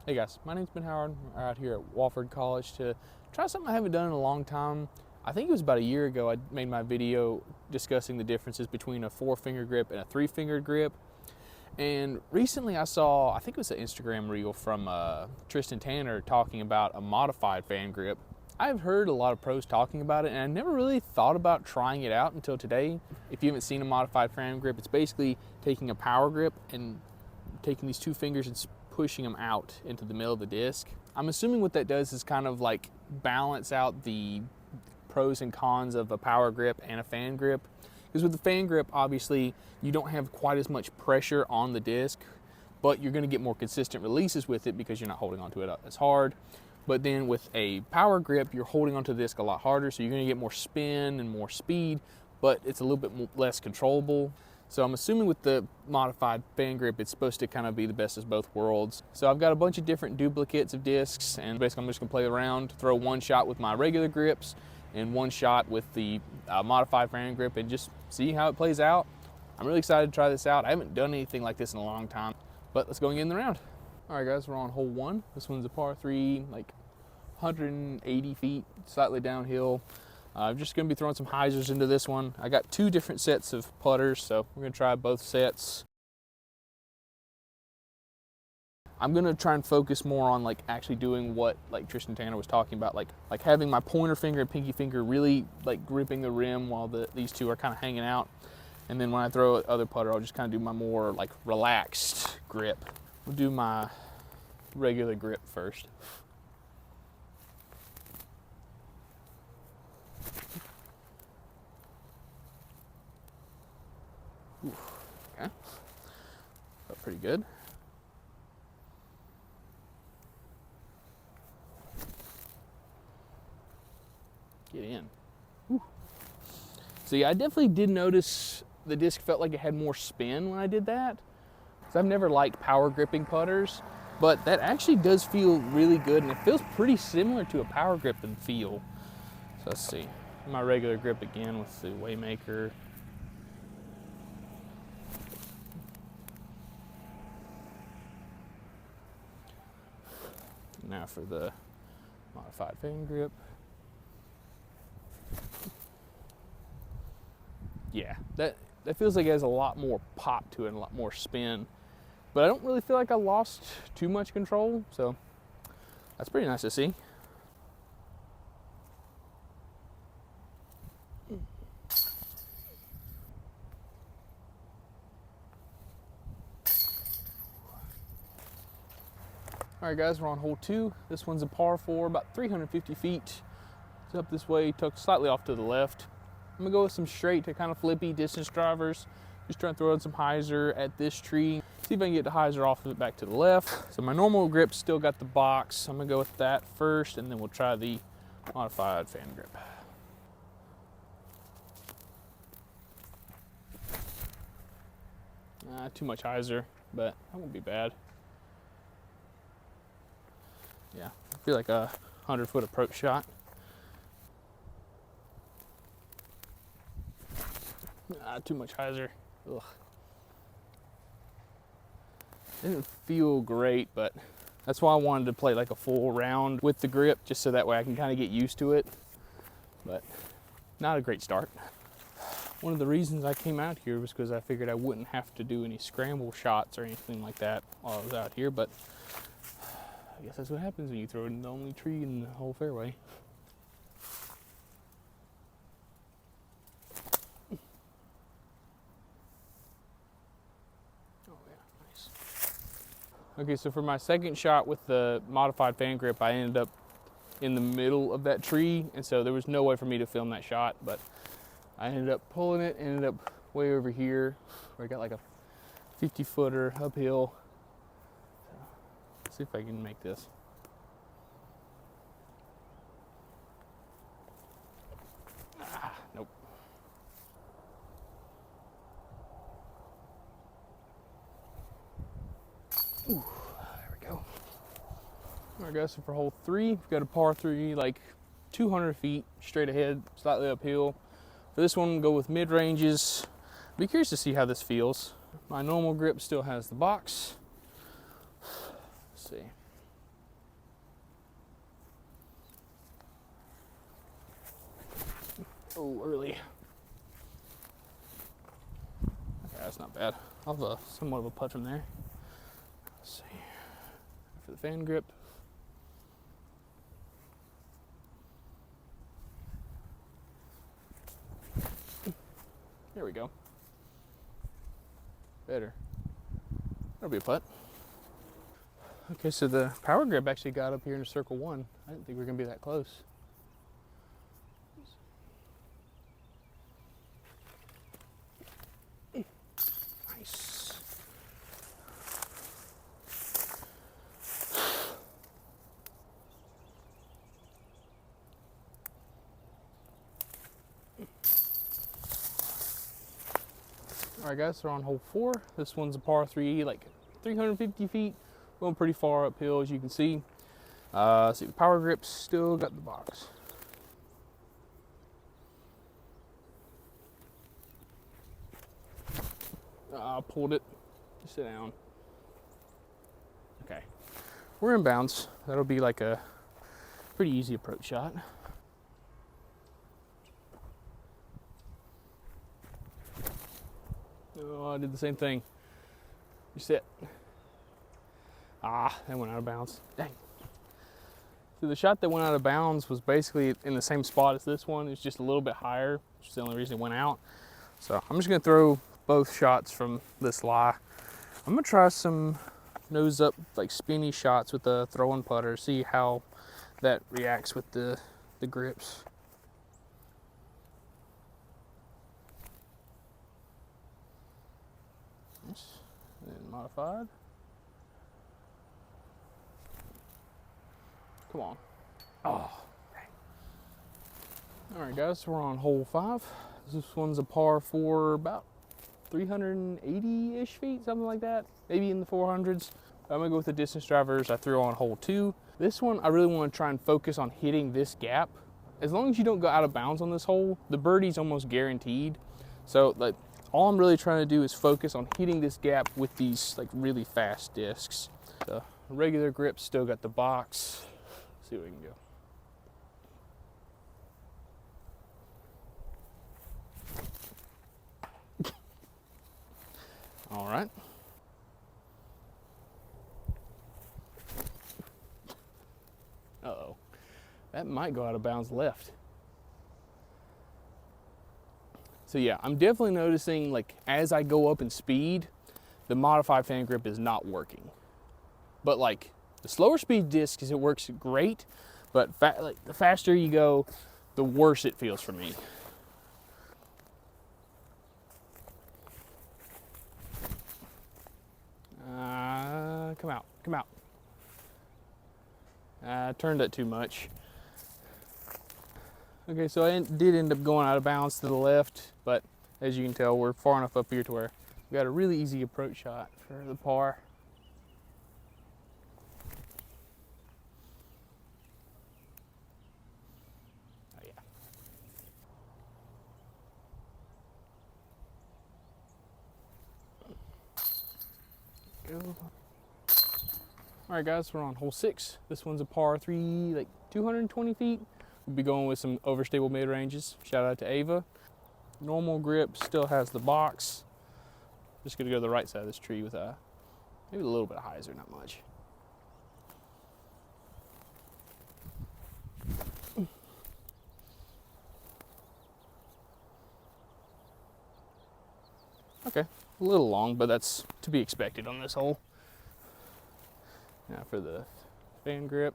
Hey guys, my name's Ben Howard. We're out here at Wofford College to try something I haven't done in a long time. I think it was about a year ago I made my video discussing the differences between a 4-finger grip and a 3-finger grip. And recently I saw, I think it was an Instagram reel from Tristan Tanner talking about a modified fan grip. I've heard a lot of pros talking about it and I never really thought about trying it out until today. If you haven't seen a modified fan grip, it's basically taking a power grip and taking these 2 fingers and pushing them out into the middle of the disc. I'm assuming what that does is kind of like balance out the pros and cons of a power grip and a fan grip. Because with the fan grip, obviously, you don't have quite as much pressure on the disc, but you're gonna get more consistent releases with it because you're not holding onto it as hard. But then with a power grip, you're holding onto the disc a lot harder, so you're gonna get more spin and more speed, but it's a little bit less controllable. So I'm assuming with the modified fan grip, it's supposed to kind of be the best of both worlds. So I've got a bunch of different duplicates of discs, and basically I'm just gonna play around, throw one shot with my regular grips and one shot with the modified fan grip and just see how it plays out. I'm really excited to try this out. I haven't done anything like this in a long time, but let's go and get in the round. All right guys, we're on hole 1. This one's a par 3, like 180 feet, slightly downhill. I'm just gonna be throwing some hyzers into this one. I got 2 different sets of putters, so we're gonna try both sets. I'm gonna try and focus more on like actually doing what like Tristan Tanner was talking about, like having my pointer finger and pinky finger really like gripping the rim while these 2 are kind of hanging out. And then when I throw other putter, I'll just kind of do my more like relaxed grip. We'll do my regular grip first. Okay, felt pretty good. Get in. Whew. See, I definitely did notice the disc felt like it had more spin when I did that. Because I've never liked power gripping putters, but that actually does feel really good, and it feels pretty similar to a power grip in feel. So let's see, my regular grip again with the Waymaker. Now for the modified fan grip. Yeah, that feels like it has a lot more pop to it and a lot more spin. But I don't really feel like I lost too much control, so that's pretty nice to see. All right guys, we're on hole 2. This one's a par 4, about 350 feet. It's up this way, tucked slightly off to the left. I'm gonna go with some straight to kind of flippy distance drivers. Just trying to throw in some hyzer at this tree. See if I can get the hyzer off of it back to the left. So my normal grip still got the box. I'm gonna go with that first, and then we'll try the modified fan grip. Too much hyzer, but that won't be bad. Yeah, I feel like a 100-foot approach shot. Too much hyzer. Ugh. Didn't feel great, but that's why I wanted to play like a full round with the grip, just so that way I can kind of get used to it. But not a great start. One of the reasons I came out here was because I figured I wouldn't have to do any scramble shots or anything like that while I was out here, but I guess that's what happens when you throw it in the only tree in the whole fairway. Oh yeah, nice. Okay, so for my second shot with the modified fan grip, I ended up in the middle of that tree, and so there was no way for me to film that shot, but I ended up pulling it, ended up way over here, where I got like a 50-footer uphill. See if I can make this. Nope. Ooh, there we go. All right guys, so for hole 3, we've got a par 3, like 200 feet straight ahead, slightly uphill. For this one, we'll go with mid-ranges. Be curious to see how this feels. My normal grip still has the box. Let's see. Oh, early. Okay, that's not bad. I'll have somewhat of a putt from there. Let's see. For the fan grip. There we go. Better. That'll be a putt. Okay, so the power grip actually got up here into circle one. I didn't think we were gonna be that close. Nice. All right, guys, so we're on hole 4. This one's a par 3, like 350 feet, going pretty far uphill, as you can see. See, the power grip's still got the box. I pulled it. Sit down. Okay, we're in bounds. That'll be like a pretty easy approach shot. Oh, I did the same thing. You sit. Ah, that went out of bounds. Dang. So the shot that went out of bounds was basically in the same spot as this one. It's just a little bit higher, which is the only reason it went out. So I'm just gonna throw both shots from this lie. I'm gonna try some nose up, like spinny shots with the throwing putter, see how that reacts with the grips. Nice. And then modified. Come on. Oh, dang. All right, guys, so we're on hole 5. This one's a par 4, about 380-ish feet, something like that. Maybe in the 400s. I'm gonna go with the distance drivers I threw on hole 2. This one, I really wanna try and focus on hitting this gap. As long as you don't go out of bounds on this hole, the birdie's almost guaranteed. So, like, all I'm really trying to do is focus on hitting this gap with these, like, really fast discs. The regular grip still got the box. Let's see what we can go. All right. Uh-oh. That might go out of bounds left. So yeah, I'm definitely noticing, like, as I go up in speed, the modified fan grip is not working. But like the slower speed disc, it works great, but like the faster you go, the worse it feels for me. Come out, come out. I turned it too much. Okay, so I did end up going out of bounds to the left, but as you can tell, we're far enough up here to where we got a really easy approach shot for the par. Oh yeah. Go. All right, guys, we're on hole 6. This one's a par 3, like 220 feet. We'll be going with some overstable mid-ranges. Shout out to Ava. Normal grip, still has the box. Just gonna go to the right side of this tree with maybe a little bit of hyzer, not much. Okay, a little long, but that's to be expected on this hole. Now for the fan grip.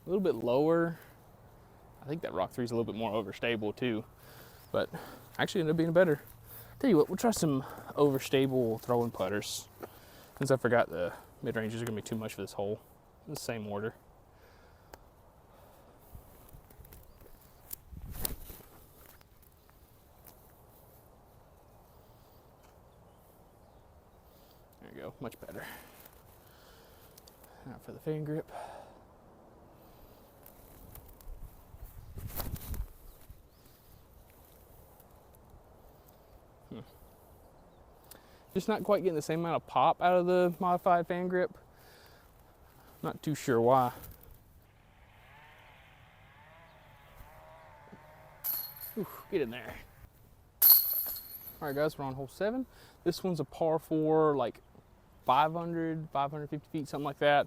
A little bit lower. I think that rock 3 is a little bit more overstable too, but actually ended up being better. Tell you what, we'll try some overstable throwing putters. Since I forgot the mid-ranges are gonna be too much for this hole. In the same order. There you go, much better. Now for the fan grip. Just not quite getting the same amount of pop out of the modified fan grip. Not too sure why. Ooh, get in there. All right, guys, we're on hole 7. This one's a par 4, like 550 feet, something like that.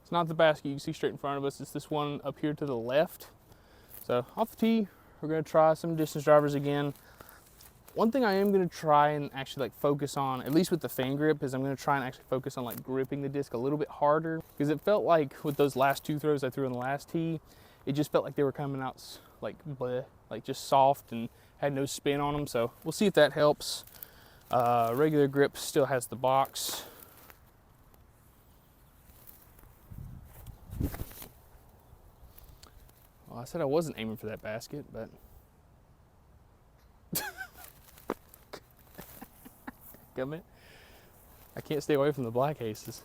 It's not the basket you can see straight in front of us. It's this one up here to the left. So off the tee, we're gonna try some distance drivers again. One thing I am gonna try and actually like focus on, at least with the fan grip, is I'm gonna try and actually focus on like gripping the disc a little bit harder, because it felt like with those last 2 throws I threw on the last tee, it just felt like they were coming out like bleh, like just soft and had no spin on them. So we'll see if that helps. Regular grip still has the box. Well, I said I wasn't aiming for that basket, but come in. I can't stay away from the black aces.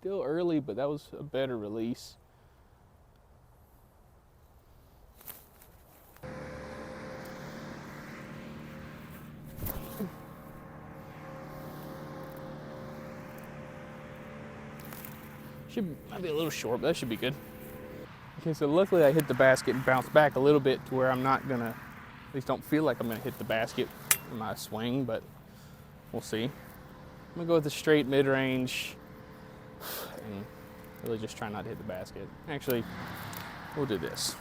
Still early, but that was a better release. Might be a little short, but that should be good. Okay, so luckily I hit the basket and bounced back a little bit to where I'm not gonna, at least don't feel like I'm gonna hit the basket in my swing, but we'll see. I'm gonna go with the straight mid-range and really just try not to hit the basket. Actually, we'll do this.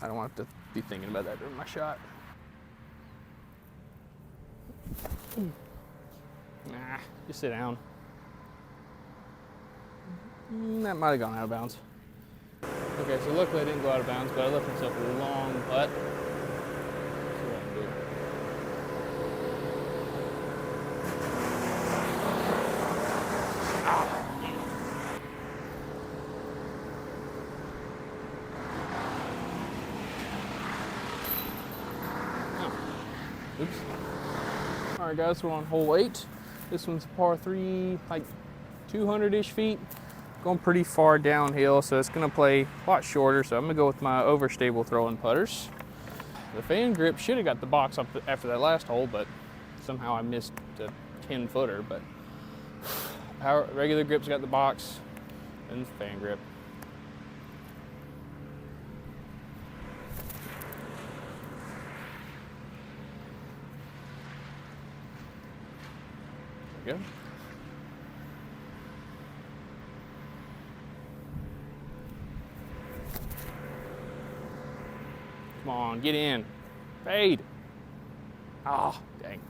I don't want to be thinking about that during my shot. Nah, just sit down. That might have gone out of bounds. Okay, so luckily I didn't go out of bounds, but I left myself a long putt. Let's see what I can do. Oh. Oops. All right, guys, we're on hole 8. This one's a par 3, like 200-ish feet. Going pretty far downhill, so it's gonna play a lot shorter, so I'm gonna go with my overstable throwing putters. The fan grip should have got the box up after that last hole, but somehow I missed a 10-footer, but regular grip's got the box, and the fan grip. There we go. Come on, get in. Fade. Oh, dang.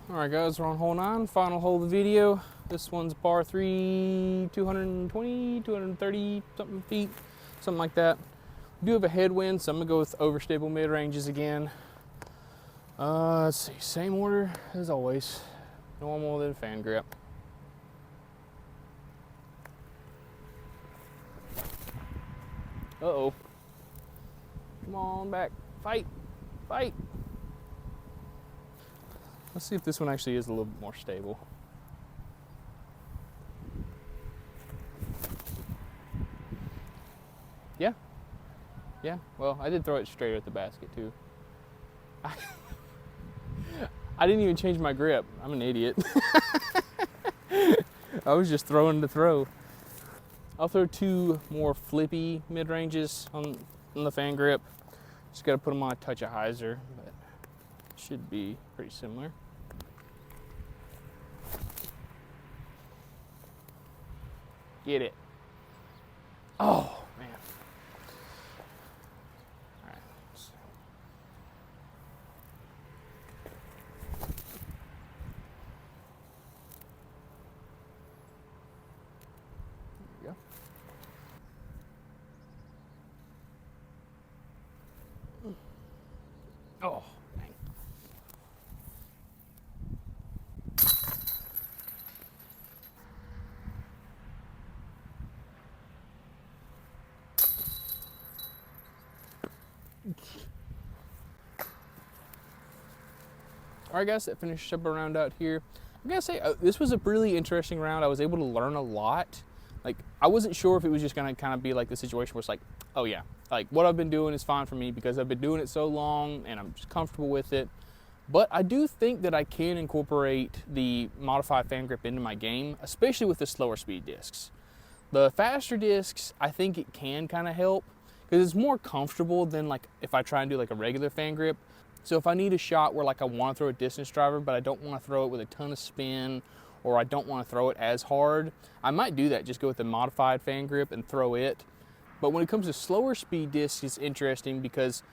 All right, guys, we're on hole 9, final hole of the video. This one's par 3, 220, 230 something feet, something like that. We do have a headwind, so I'm gonna go with overstable mid-ranges again. Let's see, same order as always. Normal, then fan grip. Uh-oh. Come on back. Fight. Fight. Let's see if this one actually is a little bit more stable. Yeah. Yeah. Well, I did throw it straight at the basket too. I didn't even change my grip. I'm an idiot. I was just throwing to throw. I'll throw 2 more flippy mid-ranges on the fan grip. Just gotta put them on a touch of hyzer, but should be pretty similar. Get it. Oh, man. All right. There we go. Oh, dang. All right, guys, that finished up a round out here. I'm gonna say this was a really interesting round. I was able to learn a lot. Like, I wasn't sure if it was just gonna kind of be like the situation where it's like, oh yeah, like what I've been doing is fine for me because I've been doing it so long and I'm just comfortable with it. But I do think that I can incorporate the modified fan grip into my game, especially with the slower speed discs. The faster discs, I think it can kind of help because it's more comfortable than like if I try and do like a regular fan grip. So if I need a shot where like I want to throw a distance driver, but I don't want to throw it with a ton of spin, or I don't want to throw it as hard, I might do that, just go with the modified fan grip and throw it. But when it comes to slower speed discs, it's interesting because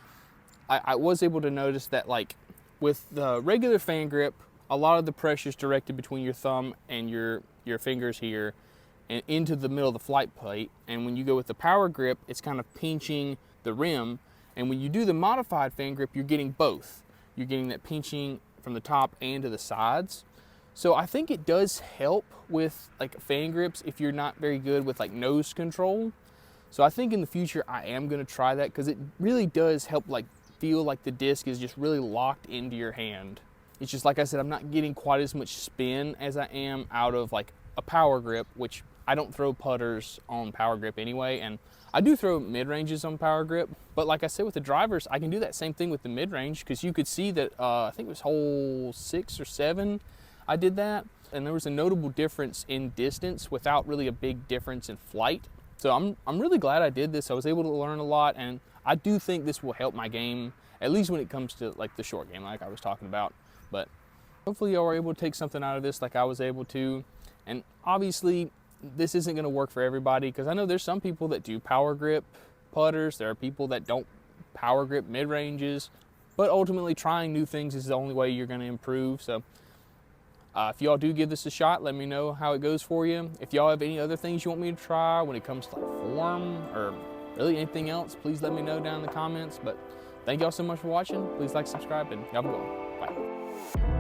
I was able to notice that like with the regular fan grip, a lot of the pressure is directed between your thumb and your fingers here and into the middle of the flight plate. And when you go with the power grip, it's kind of pinching the rim. And when you do the modified fan grip, you're getting both. You're getting that pinching from the top and to the sides. So I think it does help with like fan grips if you're not very good with like nose control. So I think in the future I am gonna try that because it really does help like feel like the disc is just really locked into your hand. It's just like I said, I'm not getting quite as much spin as I am out of like a power grip, which I don't throw putters on power grip anyway, and I do throw mid-ranges on power grip, but like I said with the drivers, I can do that same thing with the mid-range because you could see that I think it was hole 6 or 7 I did that, and there was a notable difference in distance without really a big difference in flight. So I'm really glad I did this. I was able to learn a lot, and I do think this will help my game, at least when it comes to like the short game like I was talking about. But hopefully y'all were able to take something out of this like I was able to. And obviously this isn't going to work for everybody because I know there's some people that do power grip putters. There are people that don't power grip mid-ranges, but ultimately trying new things is the only way you're going to improve. So if y'all do give this a shot, let me know how it goes for you. If y'all have any other things you want me to try when it comes to like form or really anything else, please let me know down in the comments. But thank y'all so much for watching. Please like, subscribe, and y'all have a good one. Bye.